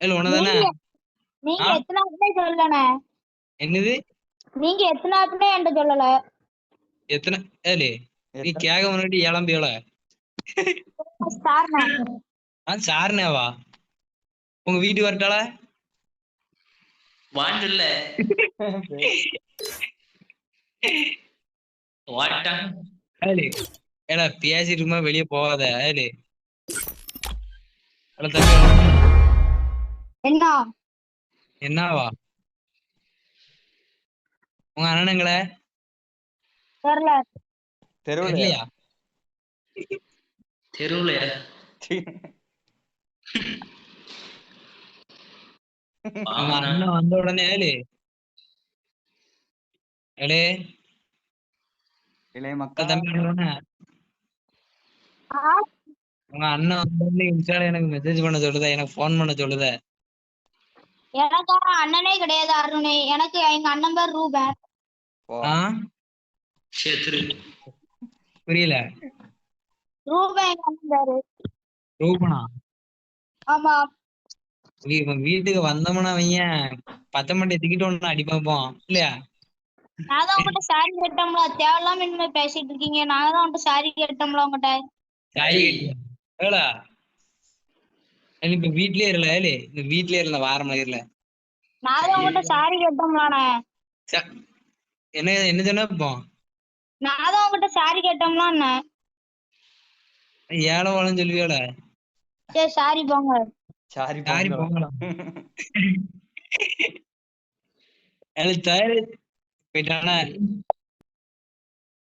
இல்ல உனதானே? நீங்க நீங்க ஆ எத்தனாப்புனே சொல்லணே. என்னது? நீங்க எத்தனாப்புனே என்கிட்ட சொல்லல. எத்தனை ஏலே நீ எத்தனை கேட்க முன்னாடி ஏழம்பியோல சார்ண்ணே. சாருனேவா? உங்க வீட்டுக்கு வரட்டாளா? வான்னு சொல்ல. வாட்டா ஏலே ஏடா பேசிட்டு இருக்குமா வெளியே போகாத. ஏலே ஏடா தம்பி என்ன என்னவா? உங்க அண்ணனுங்களே தெரியல. தெருவுலையா? தெரியலையா? தெருவுலையா? உங்க அண்ணன் வந்த உடனே ஏலே ஏலே இளைய மக்கா தம்பி உடனே ஆ, உங்க அண்ணன் வந்த உடனே இன்ஸ்டால எனக்கு மெசேஜ் பண்ண சொல்லுதா, எனக்கு ஃபோன் பண்ண சொல்லுதா. எனக்கு அண்ணனே கிடையாது அருணே. எனக்கு எங்க அண்ணன் பேர் ரூபன். போ. ஆ சேத்துரு. புரியல. ரூபன் எங்க அண்ணன் பேரு. ரூபனா? ஆமா. இவன் வீட்டுக்கு வந்தோம்னா வையன் பத்த மண்டை தூக்கிட்டு ஒண்ணு அடி பார்ப்போம் இல்லையா? நான் தான் உங்ககிட்ட சாரி கேட்டோம்ல, தேவையில்லாம இனிமே பேசிட்டு இருக்கீங்க. நாங்க தான் உங்ககிட்ட சாரி கேட்டோம்ல உங்ககிட்ட. சாரி ஏடா இப்ப வீட்லயே இருல ஏலே, இந்த வீட்லயே இருந்த வாரம் இல்ல. நான் தான் உங்ககிட்ட சாரி கேட்டோம்லாண்ணே. என்ன என்ன சொன்ன இப்போ? நான் தான் உங்ககிட்ட சாரி கேட்டோம்லாண்ணே. ஏழை வாழன்னு சொல்லுவியோட. சரி சாரி போங்க. சாரி சாரி போங்களா? போங்கலாம். எனக்கு தயாரி போயிட்டானா